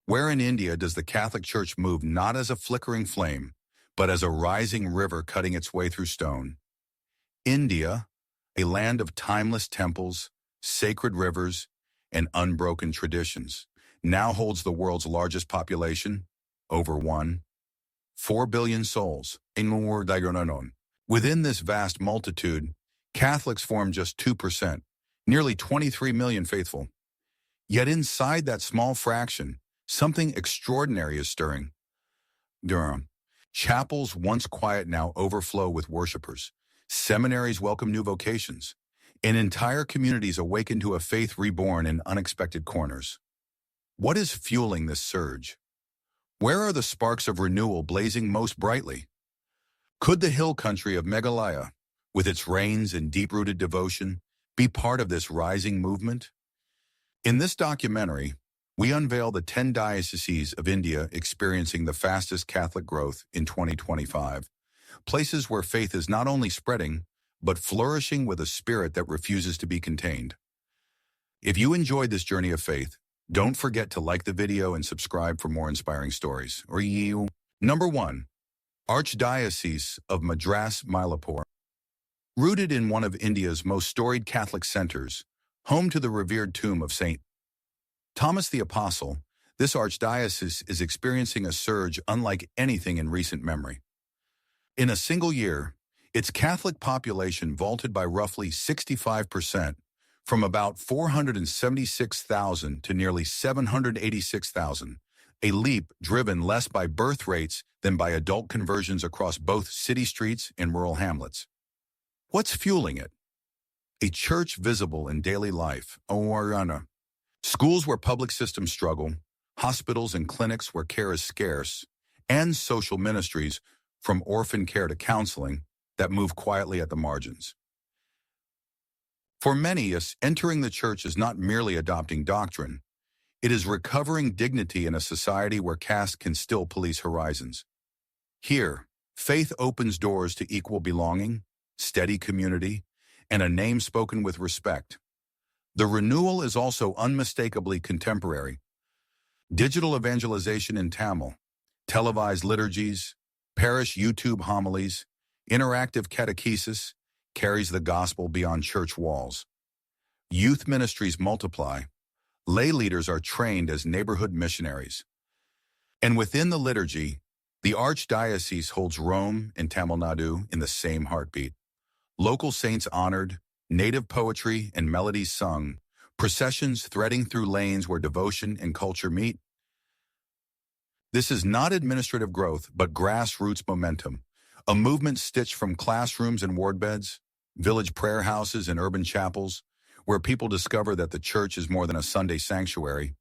Where in India does the Catholic Church move not as a flickering flame, but as a rising river cutting its way through stone? India, a land of timeless temples, sacred rivers, and unbroken traditions, now holds the world's largest population, over 1.4 billion souls. Within this vast multitude, Catholics form just 2%, nearly 23 million faithful. Yet inside that small fraction, something extraordinary is stirring. Durham. Chapels, once quiet, now overflow with worshipers. Seminaries welcome new vocations, and entire communities awaken to a faith reborn in unexpected corners. What is fueling this surge? Where are the sparks of renewal blazing most brightly? Could the hill country of Meghalaya, with its rains and deep-rooted devotion, be part of this rising movement? In this documentary, we unveil the 10 dioceses of India experiencing the fastest Catholic growth in 2025, places where faith is not only spreading, but flourishing with a spirit that refuses to be contained. If you enjoyed this journey of faith, don't forget to like the video and subscribe for more inspiring stories. Number 1. Archdiocese of Madras Mylapore. Rooted in one of India's most storied Catholic centers, home to the revered tomb of St. Thomas the Apostle, this archdiocese is experiencing a surge unlike anything in recent memory. In a single year, its Catholic population vaulted by roughly 65%, from about 476,000 to nearly 786,000, a leap driven less by birth rates than by adult conversions across both city streets and rural hamlets. What's fueling it? A church visible in daily life, schools where public systems struggle, hospitals and clinics where care is scarce, and social ministries, from orphan care to counseling, that move quietly at the margins. For many, entering the church is not merely adopting doctrine. It is recovering dignity in a society where caste can still police horizons. Here, faith opens doors to equal belonging, steady community, and a name spoken with respect. The renewal is also unmistakably contemporary. Digital evangelization in Tamil, televised liturgies, parish YouTube homilies, interactive catechesis carries the gospel beyond church walls. Youth ministries multiply. Lay leaders are trained as neighborhood missionaries. And within the liturgy, the Archdiocese holds Rome and Tamil Nadu in the same heartbeat. Local saints honored, native poetry and melodies sung, processions threading through lanes where devotion and culture meet. This is not administrative growth, but grassroots momentum, a movement stitched from classrooms and ward beds, village prayer houses and urban chapels, where people discover that the church is more than a Sunday sanctuary.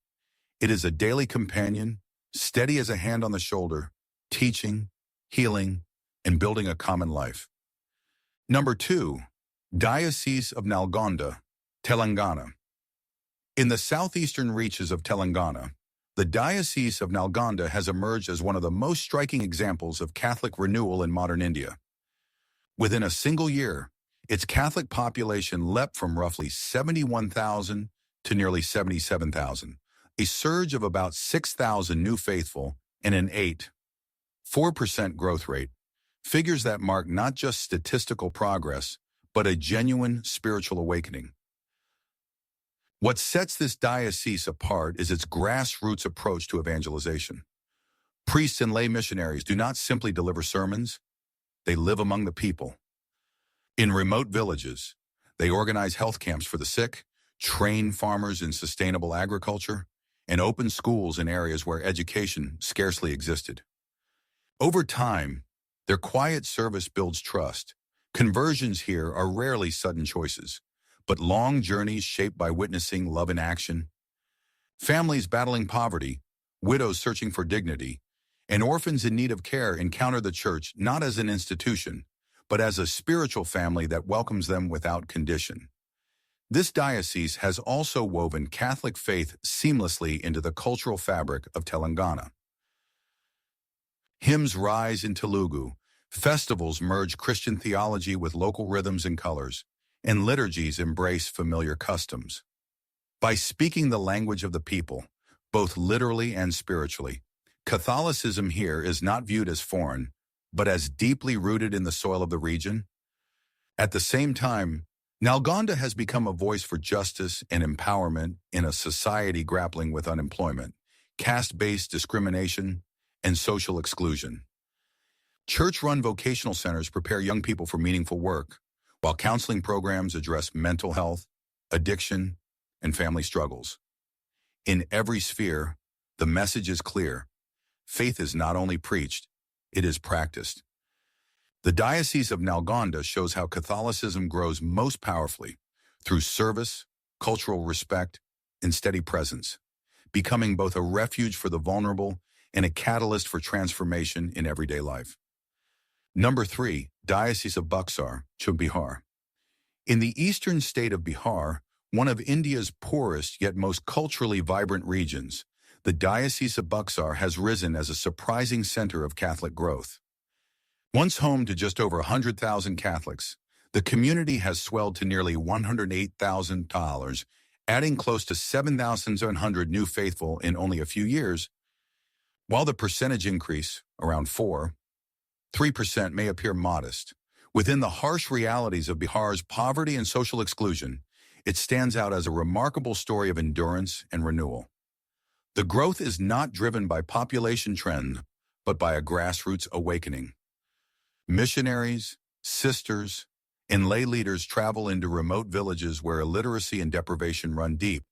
It is a daily companion, steady as a hand on the shoulder, teaching, healing, and building a common life. Number 2. Diocese of Nalgonda, Telangana. In the southeastern reaches of Telangana, the Diocese of Nalgonda has emerged as one of the most striking examples of Catholic renewal in modern India. Within a single year, its Catholic population leapt from roughly 71,000 to nearly 77,000, a surge of about 6,000 new faithful and an 8.4% growth rate, figures that mark not just statistical progress, but a genuine spiritual awakening. What sets this diocese apart is its grassroots approach to evangelization. Priests and lay missionaries do not simply deliver sermons, they live among the people. In remote villages, they organize health camps for the sick, train farmers in sustainable agriculture, and open schools in areas where education scarcely existed. Over time, their quiet service builds trust. Conversions here are rarely sudden choices, but long journeys shaped by witnessing love in action. Families battling poverty, widows searching for dignity, and orphans in need of care encounter the church not as an institution, but as a spiritual family that welcomes them without condition. This diocese has also woven Catholic faith seamlessly into the cultural fabric of Telangana. Hymns rise in Telugu, festivals merge Christian theology with local rhythms and colors, and liturgies embrace familiar customs. By speaking the language of the people, both literally and spiritually. Catholicism here is not viewed as foreign, but as deeply rooted in the soil of the region. At the same time, Nalgonda has become a voice for justice and empowerment in a society grappling with unemployment, caste-based discrimination, and social exclusion. Church-run vocational centers prepare young people for meaningful work, while counseling programs address mental health, addiction, and family struggles. In every sphere, the message is clear. Faith is not only preached, it is practiced. The Diocese of Nalgonda shows how Catholicism grows most powerfully through service, cultural respect, and steady presence, becoming both a refuge for the vulnerable and a catalyst for transformation in everyday life. Number 3, Diocese of Buxar, Bihar. In the eastern state of Bihar, one of India's poorest yet most culturally vibrant regions, the Diocese of Buxar has risen as a surprising center of Catholic growth. Once home to just over 100,000 Catholics, the community has swelled to nearly 108,000, adding close to 7,700 new faithful in only a few years. While the percentage increase, around 3%, may appear modest, within the harsh realities of Bihar's poverty and social exclusion, it stands out as a remarkable story of endurance and renewal. The growth is not driven by population trend, but by a grassroots awakening. Missionaries, sisters, and lay leaders travel into remote villages where illiteracy and deprivation run deep,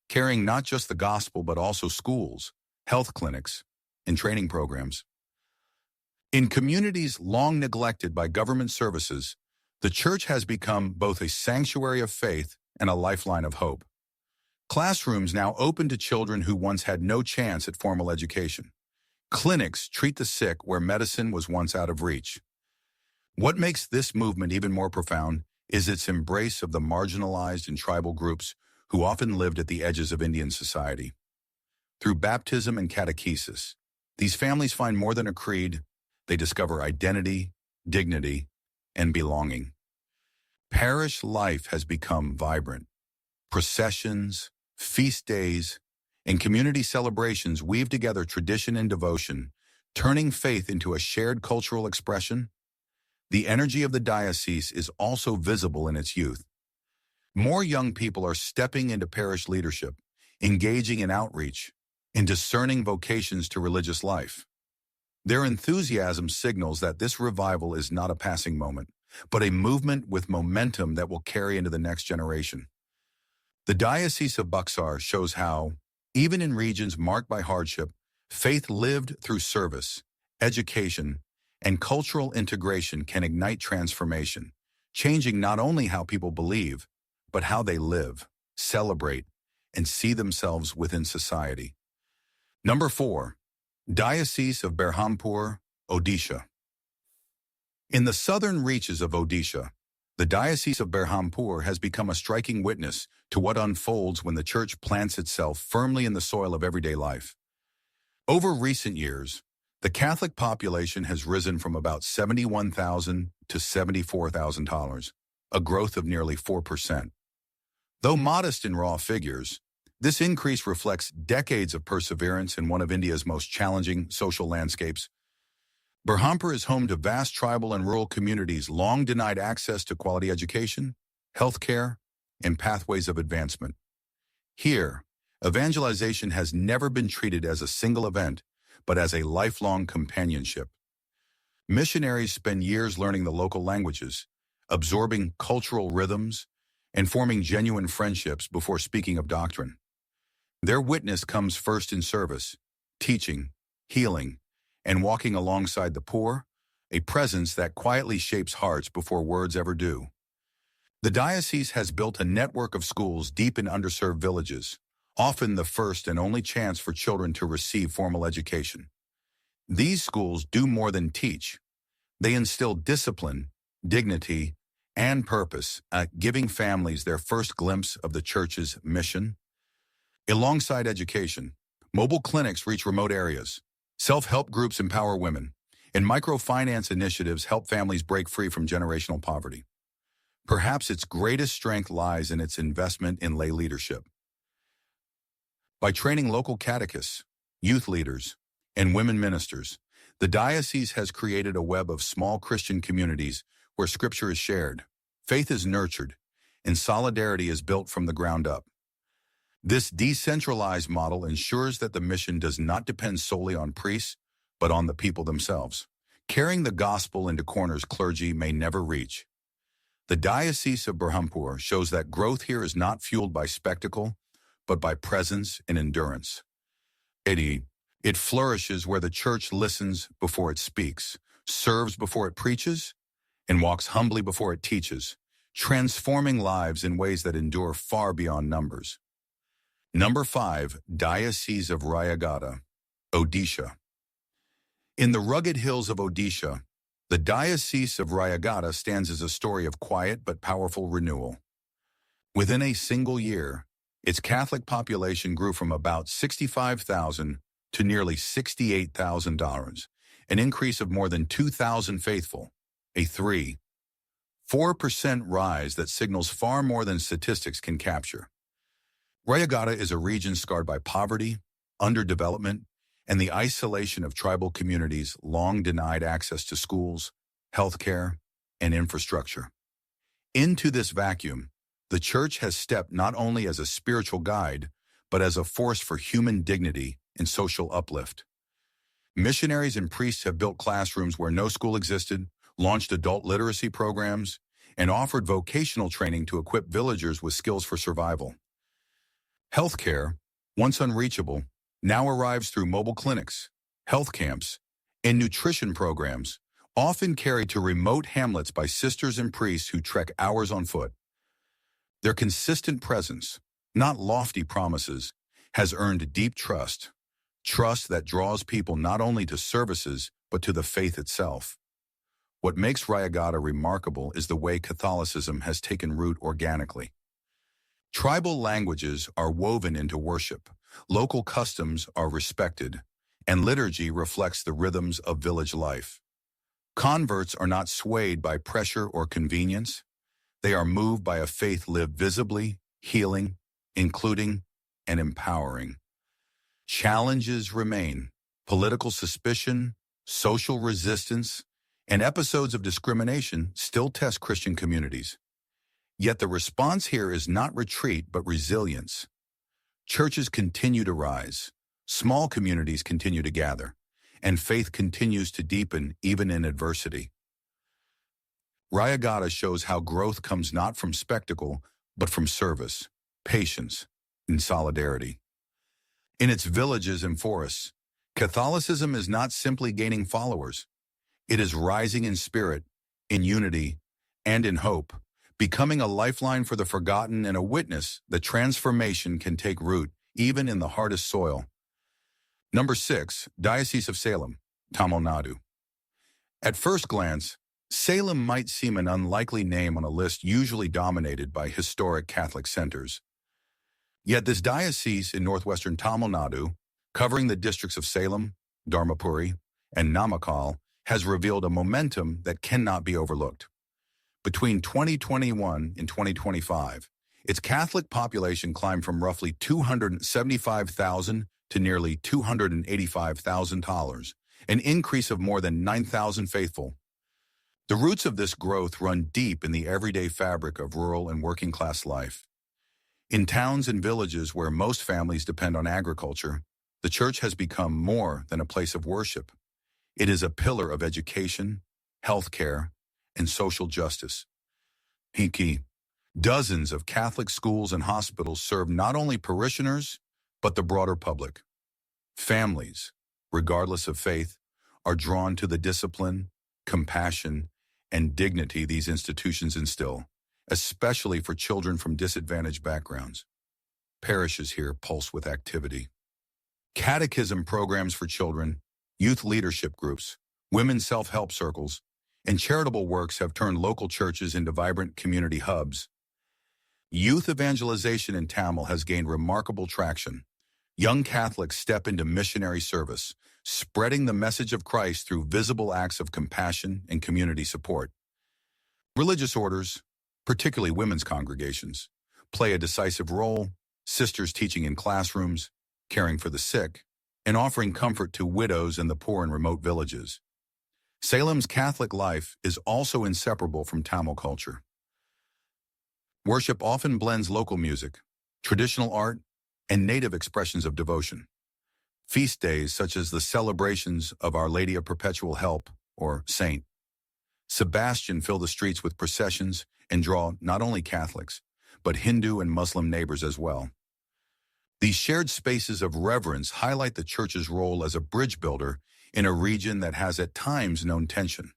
carrying not just the gospel but also schools, health clinics, and training programs. In communities long neglected by government services, the Church has become both a sanctuary of faith and a lifeline of hope. Classrooms now open to children who once had no chance at formal education. Clinics treat the sick where medicine was once out of reach. What makes this movement even more profound is its embrace of the marginalized and tribal groups who often lived at the edges of Indian society. Through baptism and catechesis, these families find more than a creed. They discover identity, dignity, and belonging. Parish life has become vibrant. Processions, feast days, and community celebrations weave together tradition and devotion, turning faith into a shared cultural expression. The energy of the diocese is also visible in its youth. More young people are stepping into parish leadership, engaging in outreach, and discerning vocations to religious life. Their enthusiasm signals that this revival is not a passing moment, but a movement with momentum that will carry into the next generation. The Diocese of Buxar shows how, even in regions marked by hardship, faith lived through service, education, and cultural integration can ignite transformation, changing not only how people believe, but how they live, celebrate, and see themselves within society. Number 4, Diocese of Berhampur, Odisha. In the southern reaches of Odisha, the Diocese of Berhampur has become a striking witness to what unfolds when the Church plants itself firmly in the soil of everyday life. Over recent years, the Catholic population has risen from about 71,000 to 74,000, a growth of nearly 4%. Though modest in raw figures, this increase reflects decades of perseverance in one of India's most challenging social landscapes. Berhampur is home to vast tribal and rural communities long denied access to quality education, healthcare, and pathways of advancement. Here, evangelization has never been treated as a single event, but as a lifelong companionship. Missionaries spend years learning the local languages, absorbing cultural rhythms, and forming genuine friendships before speaking of doctrine. Their witness comes first in service, teaching, healing, and walking alongside the poor, a presence that quietly shapes hearts before words ever do. The diocese has built a network of schools deep in underserved villages, often the first and only chance for children to receive formal education. These schools do more than teach. They instill discipline, dignity, and purpose, giving families their first glimpse of the Church's mission. Alongside education, mobile clinics reach remote areas, self-help groups empower women, and microfinance initiatives help families break free from generational poverty. Perhaps its greatest strength lies in its investment in lay leadership. By training local catechists, youth leaders, and women ministers, the diocese has created a web of small Christian communities where Scripture is shared, faith is nurtured, and solidarity is built from the ground up. This decentralized model ensures that the mission does not depend solely on priests, but on the people themselves, carrying the gospel into corners clergy may never reach. The Diocese of Berhampur shows that growth here is not fueled by spectacle, but by presence and endurance. It flourishes where the church listens before it speaks, serves before it preaches, and walks humbly before it teaches, transforming lives in ways that endure far beyond numbers. Number 5, Diocese of Rayagada, Odisha. In the rugged hills of Odisha, the Diocese of Rayagada stands as a story of quiet but powerful renewal. Within a single year, its Catholic population grew from about 65,000 to nearly 68,000, an increase of more than 2,000 faithful, a 3.4% rise that signals far more than statistics can capture. Rayagada is a region scarred by poverty, underdevelopment, and the isolation of tribal communities long denied access to schools, healthcare, and infrastructure. Into this vacuum, the Church has stepped not only as a spiritual guide, but as a force for human dignity and social uplift. Missionaries and priests have built classrooms where no school existed, launched adult literacy programs, and offered vocational training to equip villagers with skills for survival. Healthcare, once unreachable, now arrives through mobile clinics, health camps, and nutrition programs, often carried to remote hamlets by sisters and priests who trek hours on foot. Their consistent presence, not lofty promises, has earned deep trust that draws people not only to services, but to the faith itself. What makes Rayagada remarkable is the way Catholicism has taken root organically. Tribal languages are woven into worship, local customs are respected, and liturgy reflects the rhythms of village life. Converts are not swayed by pressure or convenience. They are moved by a faith lived visibly, healing, including, and empowering. Challenges remain: political suspicion, social resistance, and episodes of discrimination still test Christian communities. Yet the response here is not retreat but resilience. Churches continue to rise, small communities continue to gather, and faith continues to deepen even in adversity. Rayagada shows how growth comes not from spectacle, but from service, patience, and solidarity. In its villages and forests, Catholicism is not simply gaining followers. It is rising in spirit, in unity, and in hope, becoming a lifeline for the forgotten and a witness that transformation can take root even in the hardest soil. Number 6, Diocese of Salem, Tamil Nadu. At first glance, Salem might seem an unlikely name on a list usually dominated by historic Catholic centers. Yet this diocese in northwestern Tamil Nadu, covering the districts of Salem, Dharmapuri, and Namakkal, has revealed a momentum that cannot be overlooked. Between 2021 and 2025, its Catholic population climbed from roughly 275,000 to nearly 285,000, an increase of more than 9,000 faithful. The roots of this growth run deep in the everyday fabric of rural and working-class life. In towns and villages where most families depend on agriculture, the church has become more than a place of worship. It is a pillar of education, healthcare, and social justice. Dozens of Catholic schools and hospitals serve not only parishioners, but the broader public. Families, regardless of faith, are drawn to the discipline, compassion, and dignity these institutions instill, especially for children from disadvantaged backgrounds. Parishes here pulse with activity. Catechism programs for children, youth leadership groups, women's self-help circles, and charitable works have turned local churches into vibrant community hubs. Youth evangelization in Tamil has gained remarkable traction. Young Catholics step into missionary service, spreading the message of Christ through visible acts of compassion and community support. Religious orders, particularly women's congregations, play a decisive role, sisters teaching in classrooms, caring for the sick, and offering comfort to widows and the poor in remote villages. Salem's Catholic life is also inseparable from Tamil culture. Worship often blends local music, traditional art, and native expressions of devotion. Feast days such as the celebrations of Our Lady of Perpetual Help, or Saint Sebastian, fill the streets with processions and draw not only Catholics, but Hindu and Muslim neighbors as well. These shared spaces of reverence highlight the Church's role as a bridge builder in a region that has at times known tension.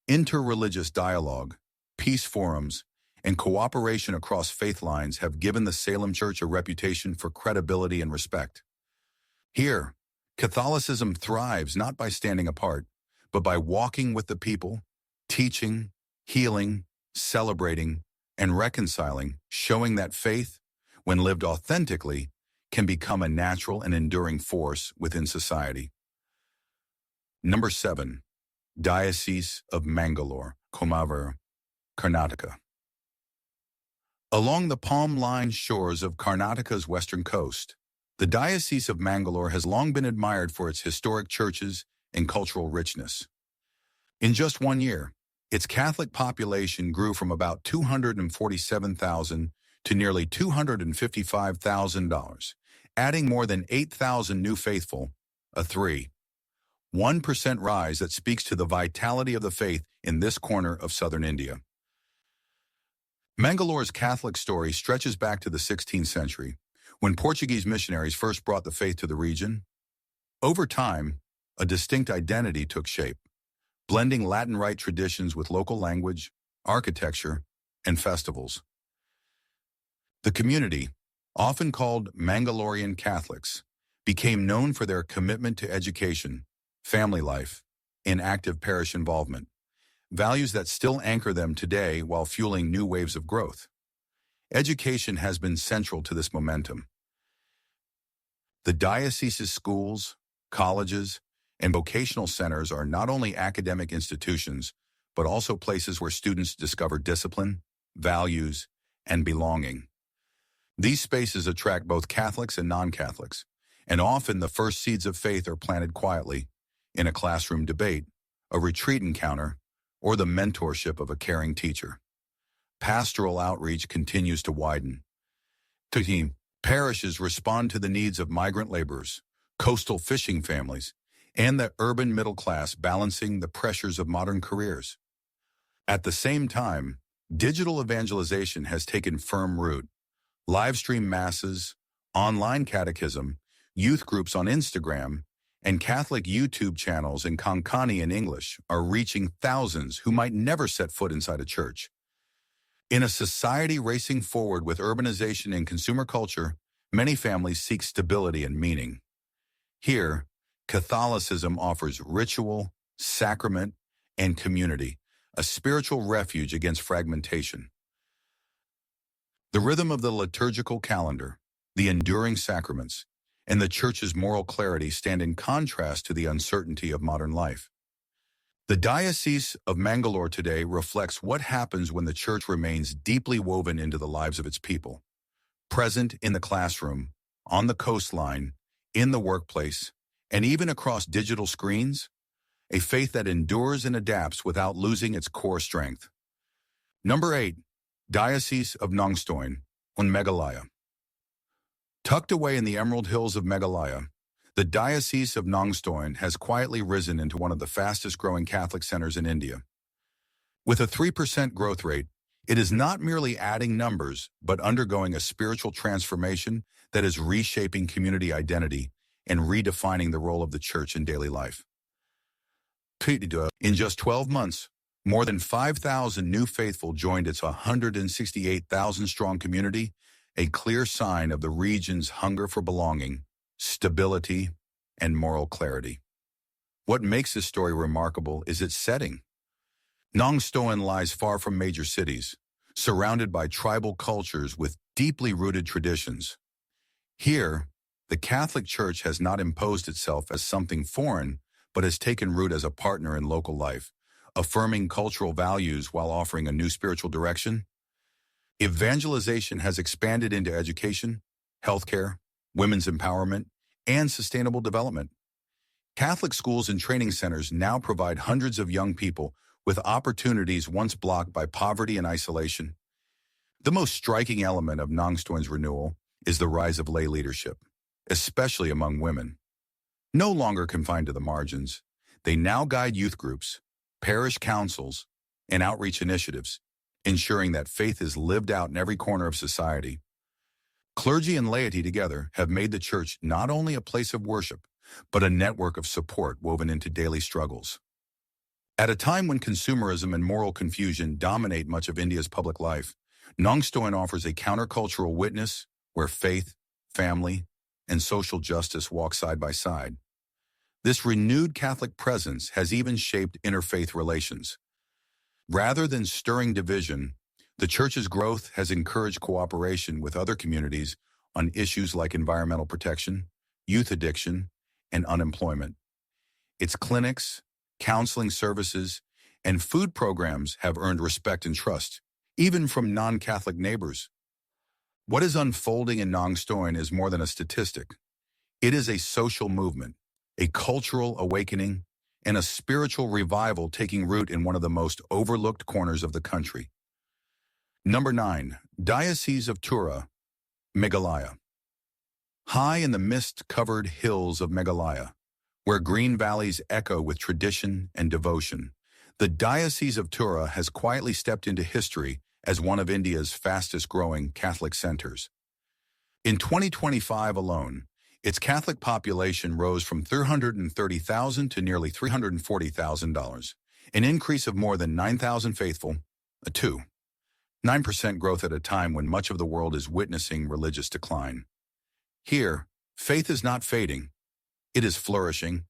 Interreligious dialogue, peace forums, and cooperation across faith lines have given the Salem Church a reputation for credibility and respect. Here, Catholicism thrives not by standing apart, but by walking with the people, teaching, healing, celebrating, and reconciling, showing that faith, when lived authentically, can become a natural and enduring force within society. Number 7. Diocese of Mangalore, Chikmagalur, Karnataka. Along the palm-lined shores of Karnataka's western coast, the Diocese of Mangalore has long been admired for its historic churches and cultural richness. In just 1 year, its Catholic population grew from about 247,000 to nearly 255,000, adding more than 8,000 new faithful, a 1% rise that speaks to the vitality of the faith in this corner of southern India. Mangalore's Catholic story stretches back to the 16th century, when Portuguese missionaries first brought the faith to the region. Over time, a distinct identity took shape, blending Latin Rite traditions with local language, architecture, and festivals. The community, often called Mangalorean Catholics, became known for their commitment to education, family life, and active parish involvement, values that still anchor them today while fueling new waves of growth. Education has been central to this momentum. The diocese's schools, colleges, and vocational centers are not only academic institutions, but also places where students discover discipline, values, and belonging. These spaces attract both Catholics and non-Catholics, and often the first seeds of faith are planted quietly in a classroom debate, a retreat encounter, or the mentorship of a caring teacher. Pastoral outreach continues to widen. Parishes respond to the needs of migrant laborers, coastal fishing families, and the urban middle class, balancing the pressures of modern careers. At the same time, digital evangelization has taken firm root. Live stream masses, online catechism, youth groups on Instagram, and Catholic YouTube channels in Konkani in English are reaching thousands who might never set foot inside a church. In a society racing forward with urbanization and consumer culture, many families seek stability and meaning. Here, Catholicism offers ritual, sacrament, and community, a spiritual refuge against fragmentation. The rhythm of the liturgical calendar, the enduring sacraments, and the Church's moral clarity stand in contrast to the uncertainty of modern life. The Diocese of Mangalore today reflects what happens when the Church remains deeply woven into the lives of its people, present in the classroom, on the coastline, in the workplace, and even across digital screens, a faith that endures and adapts without losing its core strength. Number 8. Diocese of Nongstoin, Meghalaya. Tucked away in the Emerald Hills of Meghalaya, the Diocese of Nongstoin has quietly risen into one of the fastest-growing Catholic centers in India. With a 3% growth rate, it is not merely adding numbers, but undergoing a spiritual transformation that is reshaping community identity and redefining the role of the Church in daily life. In just 12 months, more than 5,000 new faithful joined its 168,000-strong community, a clear sign of the region's hunger for belonging, stability, and moral clarity. What makes this story remarkable is its setting. Nongstoin lies far from major cities, surrounded by tribal cultures with deeply rooted traditions. Here, the Catholic Church has not imposed itself as something foreign, but has taken root as a partner in local life, affirming cultural values while offering a new spiritual direction. Evangelization has expanded into education, healthcare, women's empowerment, and sustainable development. Catholic schools and training centers now provide hundreds of young people with opportunities once blocked by poverty and isolation. The most striking element of Nongstoin's renewal is the rise of lay leadership, especially among women. No longer confined to the margins, they now guide youth groups, parish councils, and outreach initiatives, ensuring that faith is lived out in every corner of society. Clergy and laity together have made the church not only a place of worship, but a network of support woven into daily struggles. At a time when consumerism and moral confusion dominate much of India's public life, Nongstoin offers a countercultural witness where faith, family, and social justice walk side by side. This renewed Catholic presence has even shaped interfaith relations. Rather than stirring division, the Church's growth has encouraged cooperation with other communities on issues like environmental protection, youth addiction, and unemployment. Its clinics, counseling services, and food programs have earned respect and trust, even from non-Catholic neighbors. What is unfolding in Nongstoin is more than a statistic. It is a social movement, a cultural awakening, and a spiritual revival taking root in one of the most overlooked corners of the country. Number 9. Diocese of Tura, Meghalaya. High in the mist-covered hills of Meghalaya, where green valleys echo with tradition and devotion, the Diocese of Tura has quietly stepped into history as one of India's fastest-growing Catholic centers. In 2025 alone, its Catholic population rose from 330,000 to nearly 340,000, an increase of more than 9,000 faithful, a 9% growth at a time when much of the world is witnessing religious decline. Here, faith is not fading, it is flourishing.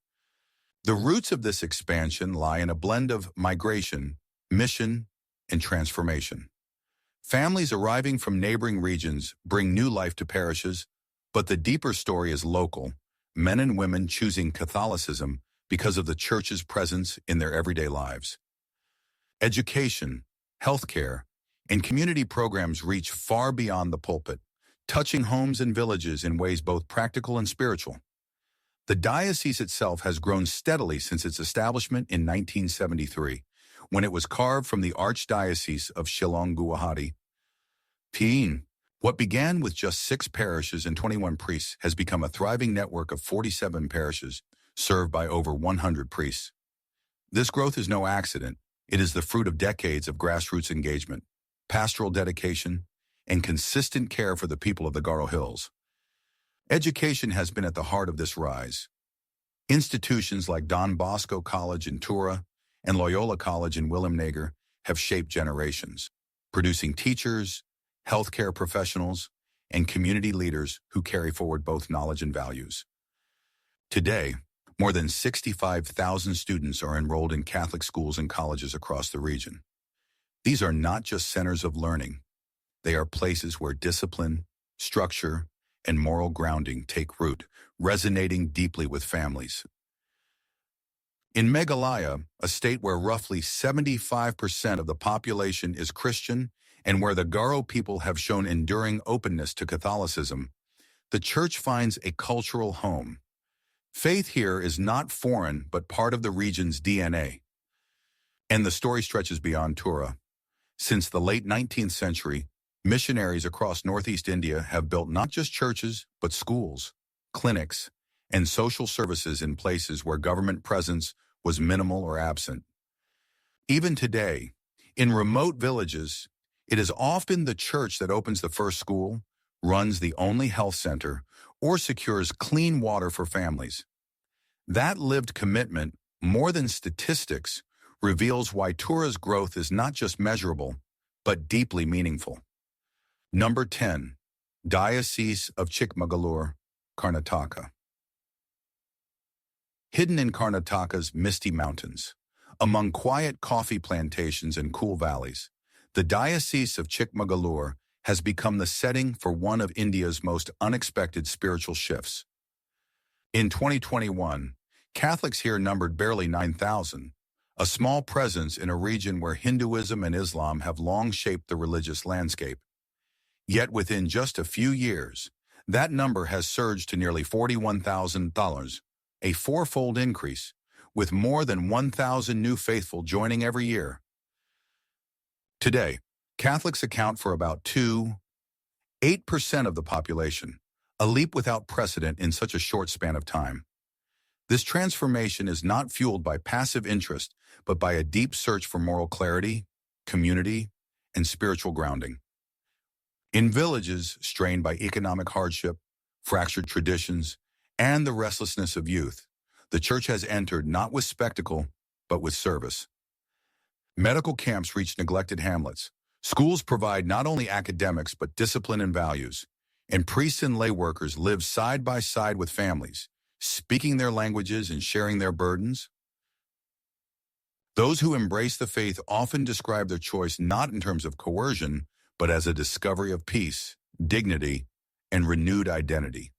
The roots of this expansion lie in a blend of migration, mission, and transformation. Families arriving from neighboring regions bring new life to parishes, but the deeper story is local, men and women choosing Catholicism because of the Church's presence in their everyday lives. Education, healthcare, and community programs reach far beyond the pulpit, touching homes and villages in ways both practical and spiritual. The diocese itself has grown steadily since its establishment in 1973, when it was carved from the Archdiocese of Shillong-Guwahati. What began with just 6 parishes and 21 priests has become a thriving network of 47 parishes, served by over 100 priests. This growth is no accident. It is the fruit of decades of grassroots engagement, pastoral dedication, and consistent care for the people of the Garo Hills. Education has been at the heart of this rise. Institutions like Don Bosco College in Tura and Loyola College in Williamnagar have shaped generations, producing teachers, healthcare professionals, and community leaders who carry forward both knowledge and values. Today, more than 65,000 students are enrolled in Catholic schools and colleges across the region. These are not just centers of learning. They are places where discipline, structure, and moral grounding take root, resonating deeply with families. In Meghalaya, a state where roughly 75% of the population is Christian and where the Garo people have shown enduring openness to Catholicism, the Church finds a cultural home. Faith here is not foreign but part of the region's DNA. And the story stretches beyond Tura. Since the late 19th century, missionaries across northeast India have built not just churches, but schools, clinics, and social services in places where government presence was minimal or absent. Even today, in remote villages, it is often the church that opens the first school, runs the only health center, or secures clean water for families. That lived commitment, more than statistics, reveals why Tura's growth is not just measurable, but deeply meaningful. Number 10. Diocese of Chikmagalur, Karnataka. Hidden in Karnataka's misty mountains, among quiet coffee plantations and cool valleys, the Diocese of Chikmagalur has become the setting for one of India's most unexpected spiritual shifts. In 2021, Catholics here numbered barely 9,000, a small presence in a region where Hinduism and Islam have long shaped the religious landscape. Yet within just a few years, That number has surged to nearly $41,000, a four-fold increase, with more than 1,000 new faithful joining every year. Today, Catholics account for about 8% of the population, a leap without precedent in such a short span of time. This transformation is not fueled by passive interest, but by a deep search for moral clarity, community, and spiritual grounding. In villages strained by economic hardship, fractured traditions, and the restlessness of youth, the Church has entered not with spectacle, but with service. Medical camps reach neglected hamlets. Schools provide not only academics, but discipline and values. And priests and lay workers live side by side with families, speaking their languages and sharing their burdens. Those who embrace the faith often describe their choice not in terms of coercion, but as a discovery of peace, dignity, and renewed identity.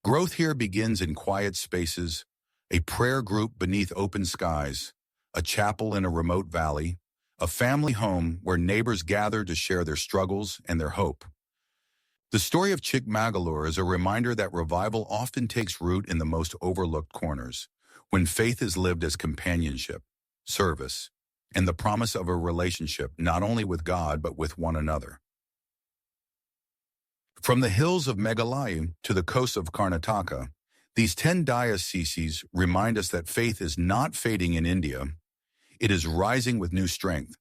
Growth here begins in quiet spaces, a prayer group beneath open skies, a chapel in a remote valley, a family home where neighbors gather to share their struggles and their hope. The story of Chikmagalur is a reminder that revival often takes root in the most overlooked corners, when faith is lived as companionship, service, and the promise of a relationship not only with God but with one another. From the hills of Meghalaya to the coast of Karnataka, these 10 dioceses remind us that faith is not fading in India. It is rising with new strength.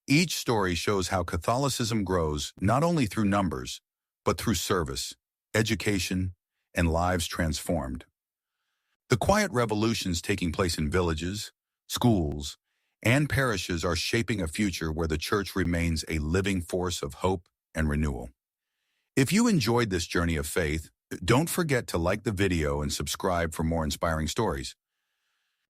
Each story shows how Catholicism grows not only through numbers, but through service, education, and lives transformed. The quiet revolutions taking place in villages, schools, and parishes are shaping a future where the Church remains a living force of hope and renewal. If you enjoyed this journey of faith, don't forget to like the video and subscribe for more inspiring stories.